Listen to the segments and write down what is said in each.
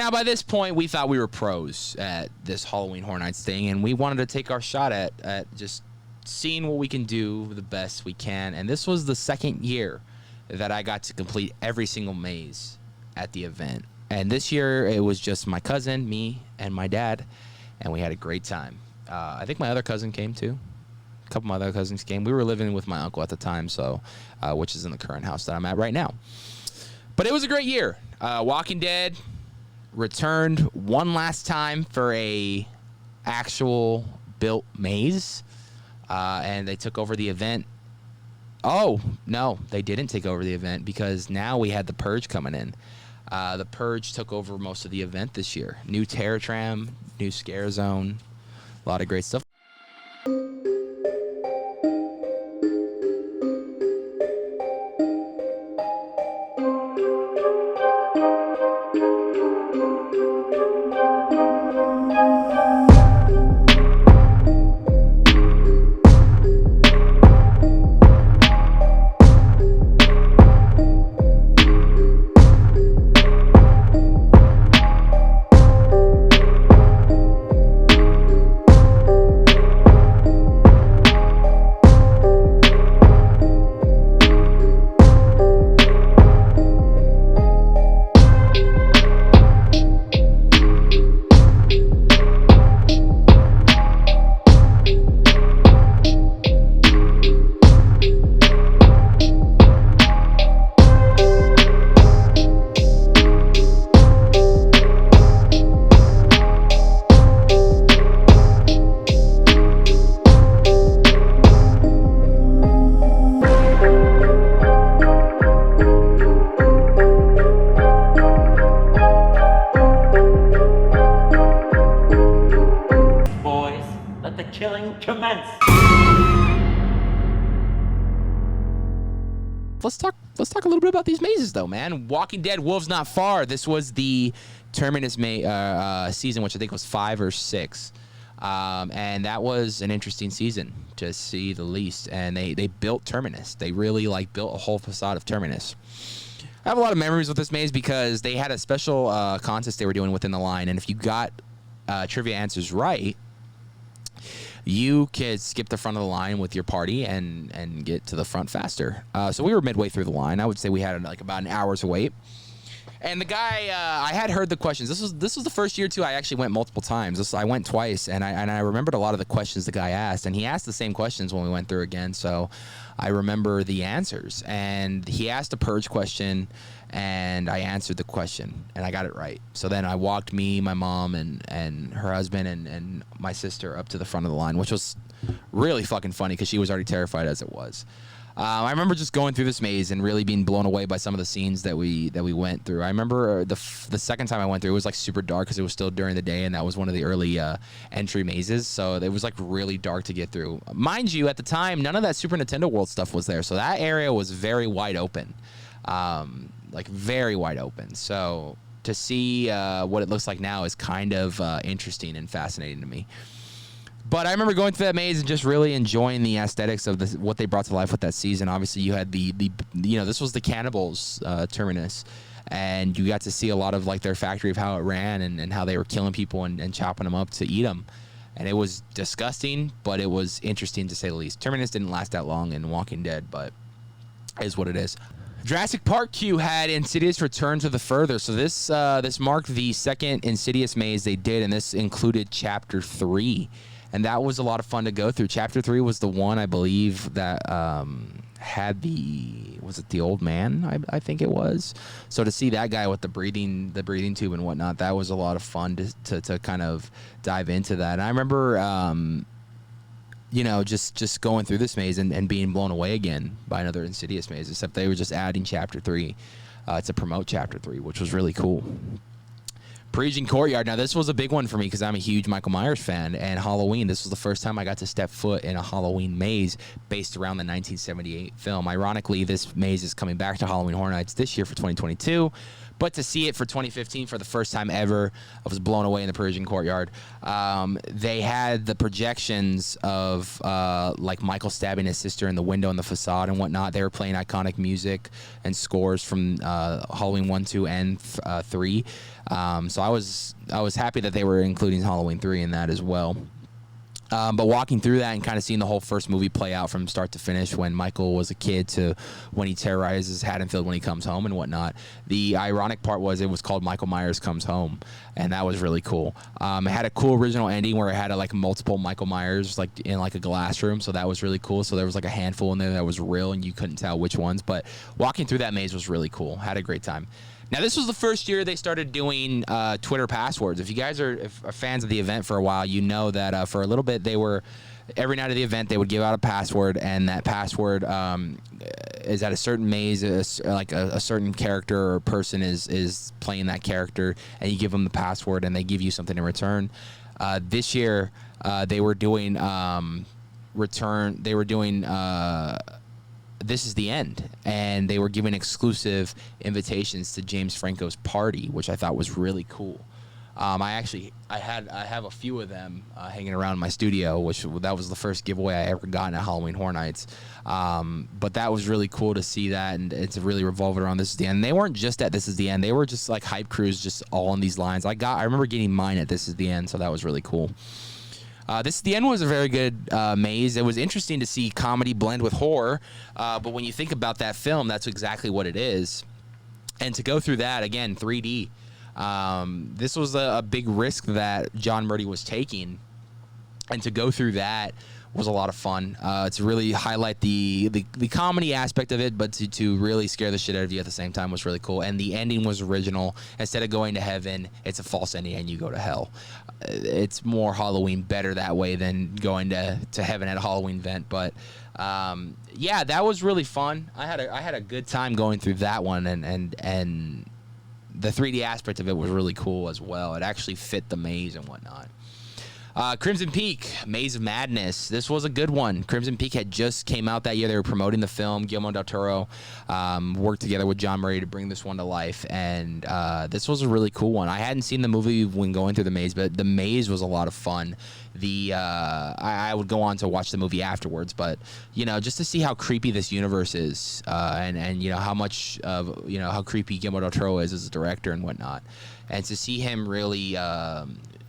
Now, by this point, we thought we were pros at this Halloween Horror Nights thing, and we wanted to take our shot at just seeing what we can do the best we can. And this was the second year that I got to complete every single maze at the event. And this year, it was just my cousin, me, and my dad, and we had a great time. I think my other cousin came, too. A couple of my other cousins came. We were living with my uncle at the time, so which is in the current house that I'm at right now. But it was a great year. Walking Dead returned one last time for a actual built maze, and they took over the event. Oh, no, they didn't take over the event because now we had the Purge coming in. The Purge took over most of the event this year. New Terror Tram, new Scare Zone, a lot of great stuff. Let's talk a little bit about these mazes, though, man. Walking Dead, Wolves Not Far. This was the Terminus season, which I think was 5 or 6. And that was an interesting season, to see the least. And they built Terminus. They really, built a whole facade of Terminus. I have a lot of memories with this maze because they had a special contest they were doing within the line. And if you got trivia answers right, you could skip the front of the line with your party and get to the front faster. So we were midway through the line. I would say we had about an hour's wait. And the guy, I had heard the questions. This was the first year, too. I actually went multiple times. I went twice, and I remembered a lot of the questions the guy asked. And he asked the same questions when we went through again, so I remember the answers. And he asked a Purge question, and I answered the question, and I got it right. So then I walked me, my mom, and her husband, and my sister up to the front of the line, which was really fucking funny because she was already terrified as it was. I remember just going through this maze and really being blown away by some of the scenes that we went through. I remember the second time I went through, it was super dark because it was still during the day, and that was one of the early entry mazes. So it was really dark to get through. Mind you, at the time, none of that Super Nintendo World stuff was there, so that area was very wide open, very wide open. So to see what it looks like now is kind of interesting and fascinating to me. But I remember going through that maze and just really enjoying the aesthetics of what they brought to life with that season. Obviously, you had this was the Cannibals Terminus, and you got to see a lot of their factory of how it ran and how they were killing people and chopping them up to eat them. And it was disgusting, but it was interesting to say the least. Terminus didn't last that long in Walking Dead, but it is what it is. Jurassic Park Q had Insidious Return to the Further. So this marked the second Insidious maze they did, and this included Chapter 3. And that was a lot of fun to go through. Chapter 3 was the one, I believe, that had was it the old man? I think it was. So to see that guy with the breathing tube and whatnot, that was a lot of fun to kind of dive into that. And I remember, just going through this maze and being blown away again by another Insidious maze, except they were just adding Chapter 3 to promote Chapter 3, which was really cool. Parisian Courtyard. Now, this was a big one for me because I'm a huge Michael Myers fan, and Halloween, this was the first time I got to step foot in a Halloween maze based around the 1978 film. Ironically, this maze is coming back to Halloween Horror Nights this year for 2022, But to see it for 2015 for the first time ever, I was blown away in the Parisian Courtyard. They had the projections of like Michael stabbing his sister in the window in the facade and whatnot. They were playing iconic music and scores from Halloween 1, 2, and 3. So I was happy that they were including Halloween 3 in that as well. But walking through that and kind of seeing the whole first movie play out from start to finish, when Michael was a kid to when he terrorizes Haddonfield when he comes home and whatnot. The ironic part was it was called Michael Myers Comes Home, and that was really cool. It had a cool original ending where it had like multiple Michael Myers like in like a glass room, so that was really cool. So there was like a handful in there that was real, and you couldn't tell which ones. But walking through that maze was really cool. Had a great time. Now, this was the first year they started doing Twitter passwords. If you guys are fans of the event for a while, you know that for a little bit every night of the event they would give out a password, and that password is at a certain maze, like a certain character or person is playing that character, and you give them the password and they give you something in return. This year they were doing This Is the End, and they were giving exclusive invitations to James Franco's party, which I thought was really cool. I have a few of them hanging around my studio, that was the first giveaway I ever gotten at Halloween Horror Nights. But that was really cool to see that, and it's really revolved around This Is the End. And they weren't just at This Is the End; they were just like hype crews, just all on these lines. I remember getting mine at This Is the End, so that was really cool. This Is the End was a very good maze. It was interesting to see comedy blend with horror, but when you think about that film, that's exactly what it is. And to go through that, again, 3D, this was a big risk that John Murdy was taking, and to go through that was a lot of fun. To really highlight the comedy aspect of it, but to really scare the shit out of you at the same time was really cool. And the ending was original. Instead of going to heaven, it's a false ending and you go to hell. It's more Halloween better that way than going to heaven at a Halloween event. But yeah, that was really fun. I had a good time going through that one, and the 3D aspect of it was really cool as well. It actually fit the maze and whatnot. Crimson Peak, Maze of Madness. This was a good one. Crimson Peak had just came out that year. They were promoting the film. Guillermo del Toro worked together with John Murray to bring this one to life, and this was a really cool one. I hadn't seen the movie when going through the maze, but the maze was a lot of fun. I would go on to watch the movie afterwards, but just to see how creepy this universe is, and how much of how creepy Guillermo del Toro is as a director and whatnot, and to see him really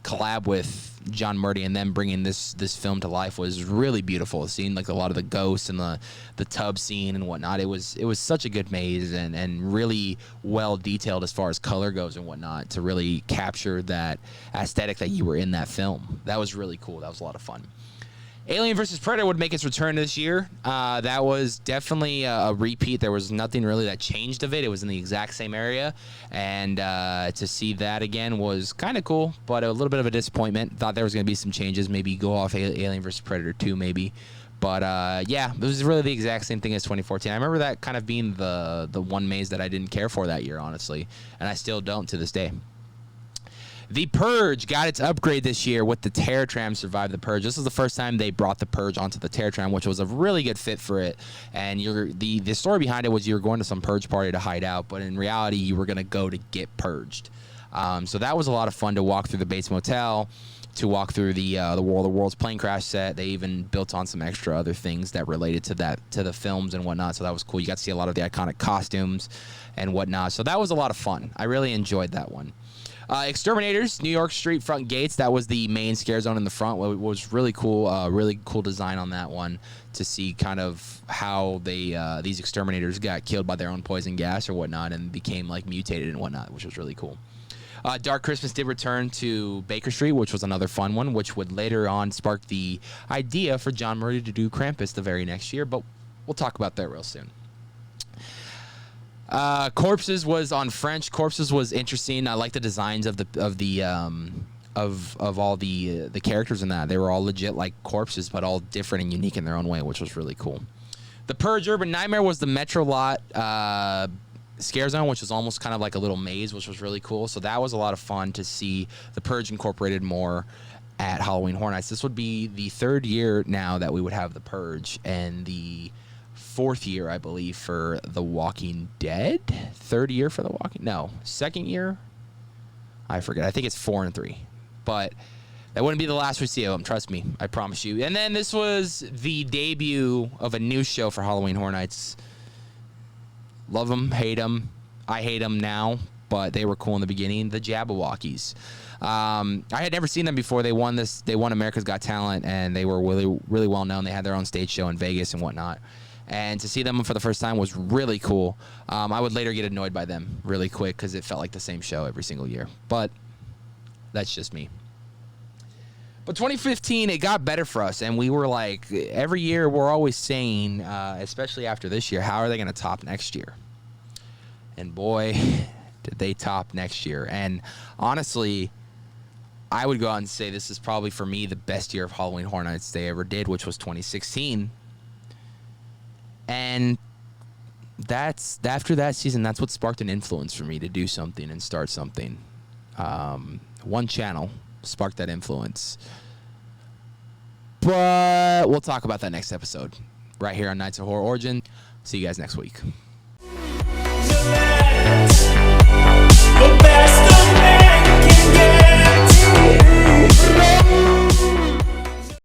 collab with John Murdy and then bringing this film to life was really beautiful. Seeing like a lot of the ghosts and the tub scene and whatnot. It was such a good maze and really well detailed as far as color goes and whatnot, to really capture that aesthetic that you were in that film. That was really cool. That was a lot of fun. Alien vs. Predator would make its return this year. That was definitely a repeat. There was nothing really that changed of it. It was in the exact same area. And to see that again was kind of cool, but a little bit of a disappointment. Thought there was going to be some changes. Maybe go off Alien vs. Predator 2 maybe. But yeah, it was really the exact same thing as 2014. I remember that kind of being the one maze that I didn't care for that year, honestly. And I still don't to this day. The Purge got its upgrade this year with the Terror Tram Survive the Purge. This was the first time they brought the Purge onto the Terror Tram, which was a really good fit for it. And the story behind it was you were going to some Purge party to hide out, but in reality, you were going to go to get purged. So that was a lot of fun to walk through the Bates Motel, to walk through the War of the Worlds plane crash set. They even built on some extra other things that related to the films and whatnot. So that was cool. You got to see a lot of the iconic costumes and whatnot. So that was a lot of fun. I really enjoyed that one. Exterminators, New York Street front gates. That was the main scare zone in the front. It was really cool. Really cool design on that one, to see kind of how these exterminators got killed by their own poison gas or whatnot and became like mutated and whatnot, which was really cool. Dark Christmas did return to Baker Street, which was another fun one, which would later on spark the idea for John Murray to do Krampus the very next year, but we'll talk about that real soon. Corpses was on French. Corpses was interesting. I like the designs of all the characters in that. They were all legit like corpses, but all different and unique in their own way, which was really cool. The Purge Urban Nightmare was the Metro Lot scare zone, which was almost kind of like a little maze, which was really cool. So that was a lot of fun to see the Purge incorporated more at Halloween Horror Nights. This would be the third year now that we would have the Purge, and the 4th year, I believe, for The Walking Dead. 3rd year for The Walking... No, 2nd year? I forget. I think it's 4 and 3. But that wouldn't be the last we see of them. Trust me. I promise you. And then this was the debut of a new show for Halloween Horror Nights. Love them, hate them. I hate them now, but they were cool in the beginning. The Jabberwockies. I had never seen them before. They won America's Got Talent, and they were really, really well known. They had their own stage show in Vegas and whatnot. And to see them for the first time was really cool. I would later get annoyed by them really quick because it felt like the same show every single year. But that's just me. But 2015, it got better for us, and we were like, every year we're always saying, especially after this year, how are they going to top next year? And boy, did they top next year. And honestly, I would go out and say this is probably, for me, the best year of Halloween Horror Nights they ever did, which was 2016. And after that season, that's what sparked an influence for me to do something and start something. One channel sparked that influence. But we'll talk about that next episode right here on Nights of Horror Origin. See you guys next week.